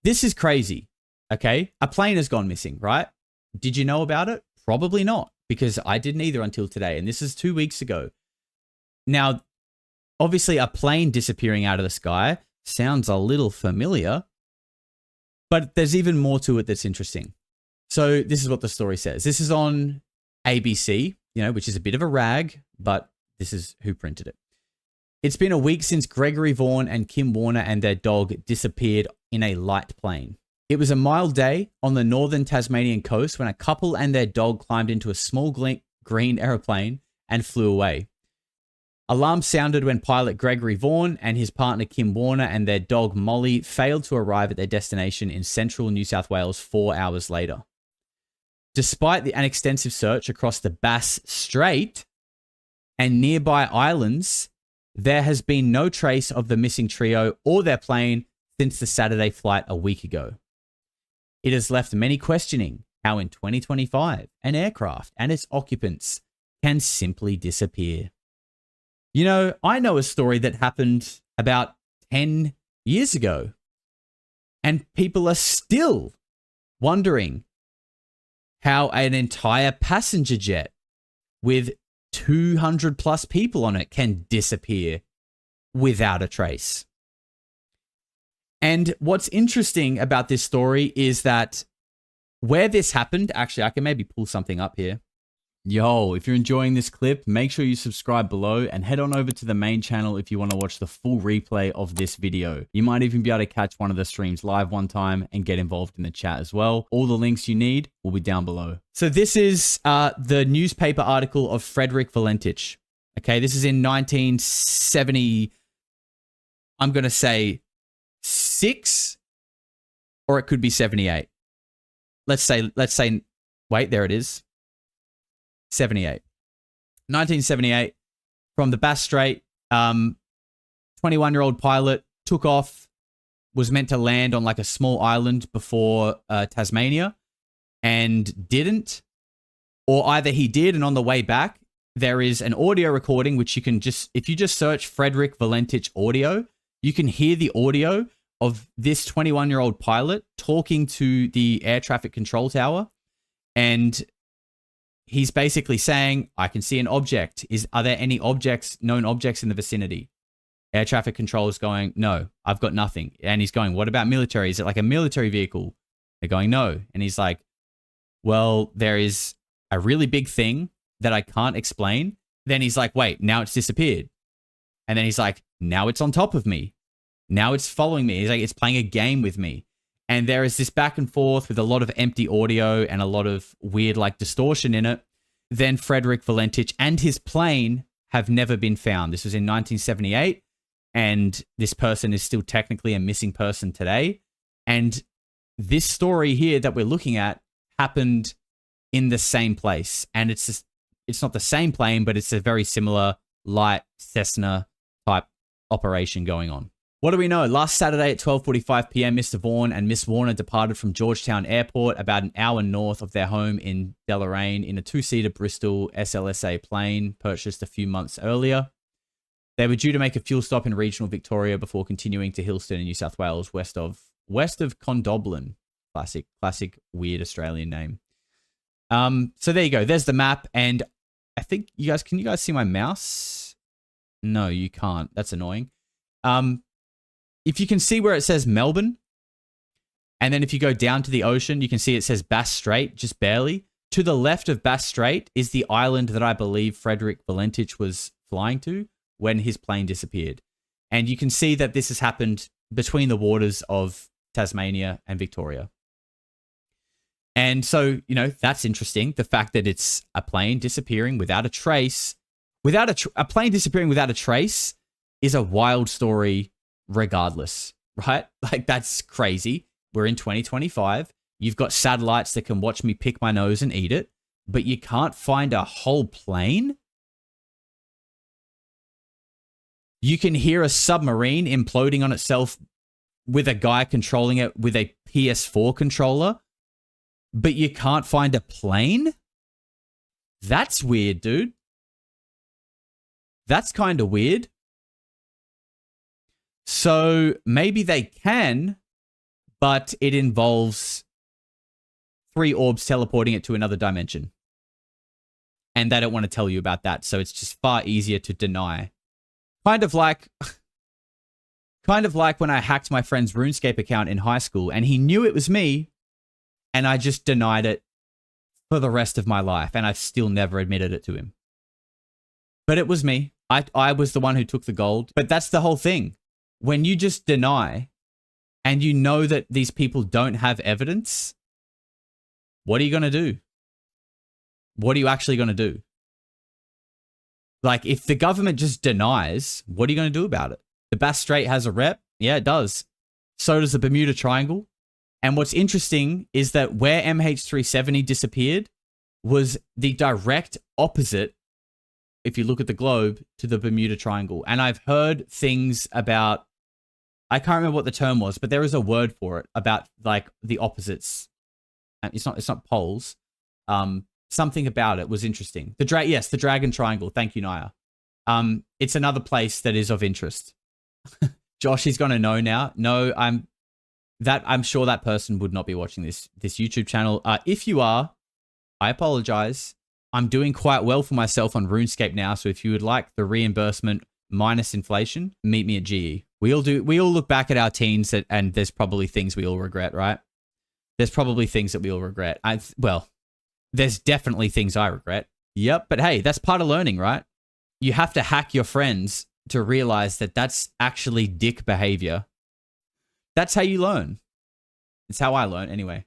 This is crazy. Okay. A plane has gone missing, right? Did you know about it? Probably not, because I didn't either until today. And this is 2 weeks ago. Now, obviously, a plane disappearing out of the sky sounds a little familiar, but there's even more to it that's interesting. So this is what the story says. This is on ABC, which is a bit of a rag, but this is who printed it. It's been a week since Gregory Vaughan and Kim Warner and their dog disappeared in a light plane. It was a mild day on the northern Tasmanian coast when a couple and their dog climbed into a small green aeroplane and flew away. Alarm sounded when pilot Gregory Vaughan and his partner Kim Warner and their dog Molly failed to arrive at their destination in central New South Wales 4 hours later. Despite an extensive search across the Bass Strait and nearby islands, there has been no trace of the missing trio or their plane since the Saturday flight a week ago. It has left many questioning how in 2025 an aircraft and its occupants can simply disappear. I know a story that happened about 10 years ago, and people are still wondering how an entire passenger jet with 200 plus people on it can disappear without a trace. And what's interesting about this story is that where this happened, actually, I can maybe pull something up here. Yo, if you're enjoying this clip, make sure you subscribe below and head on over to the main channel if you want to watch the full replay of this video. You might even be able to catch one of the streams live one time and get involved in the chat as well. All the links you need will be down below. So this is the newspaper article of Frederick Valentich. Okay, this is in 1970, I'm going to say 6, or it could be 78. Let's say, wait, there it is. 78. 1978, from the Bass Strait, 21-year-old pilot took off, was meant to land on like a small island before Tasmania, and didn't. Or either he did, and on the way back, there is an audio recording, which you can just, if you just search Frederick Valentich audio, you can hear the audio of this 21-year-old pilot talking to the air traffic control tower. And he's basically saying, I can see an object. Are there any known objects in the vicinity? Air traffic control is going, no, I've got nothing. And he's going, what about military? Is it like a military vehicle? They're going, no. And he's like, well, there is a really big thing that I can't explain. Then he's like, wait, now it's disappeared. And then he's like, now it's on top of me. Now it's following me. He's like, it's playing a game with me. And there is this back and forth with a lot of empty audio and a lot of weird like distortion in it. Then Frederick Valentich and his plane have never been found. This was in 1978, and this person is still technically a missing person today. And this story here that we're looking at happened in the same place. And it's not the same plane, but it's a very similar light Cessna type operation going on. What do we know? Last Saturday at 12:45 p.m., Mr. Vaughan and Miss Warner departed from Georgetown Airport about an hour north of their home in Deloraine in a 2-seater Bristol SLSA plane purchased a few months earlier. They were due to make a fuel stop in regional Victoria before continuing to Hillston in New South Wales, west of Condobolin. Classic weird Australian name. So there you go. There's the map, and I think can you guys see my mouse? No, you can't. That's annoying. If you can see where it says Melbourne, and then if you go down to the ocean, you can see it says Bass Strait, just barely. To the left of Bass Strait is the island that I believe Frederick Valentich was flying to when his plane disappeared. And you can see that this has happened between the waters of Tasmania and Victoria. And so, that's interesting. The fact that it's a plane disappearing without a trace, a plane disappearing without a trace is a wild story regardless, right? Like, that's crazy. We're in 2025. You've got satellites that can watch me pick my nose and eat it, but you can't find a whole plane? You can hear a submarine imploding on itself with a guy controlling it with a PS4 controller, but you can't find a plane? That's weird, dude. That's kind of weird. So maybe they can, but it involves 3 orbs teleporting it to another dimension. And they don't want to tell you about that, so it's just far easier to deny. Kind of like when I hacked my friend's RuneScape account in high school, and he knew it was me, and I just denied it for the rest of my life, and I've still never admitted it to him. But it was me. I was the one who took the gold. But that's the whole thing. When you just deny, and you know that these people don't have evidence, what are you going to do? What are you actually going to do? Like, if the government just denies, what are you going to do about it? The Bass Strait has a rep? Yeah, it does. So does the Bermuda Triangle. And what's interesting is that where MH370 disappeared was the direct opposite, if you look at the globe, to the Bermuda Triangle. And I've heard things about, I can't remember what the term was, but there is a word for it, about like the opposites. It's not poles. Something about it was interesting. Yes, the Dragon Triangle. Thank you, Naya. It's another place that is of interest. Josh is going to know now. No, I'm sure that person would not be watching this YouTube channel. If you are, I apologize. I'm doing quite well for myself on RuneScape now, so if you would like the reimbursement minus inflation, meet me at GE. We all look back at our teens and there's probably things we all regret, right? There's probably things that we all regret. Well, there's definitely things I regret. Yep, but hey, that's part of learning, right? You have to hack your friends to realize that that's actually dick behavior. That's how you learn. It's how I learn anyway.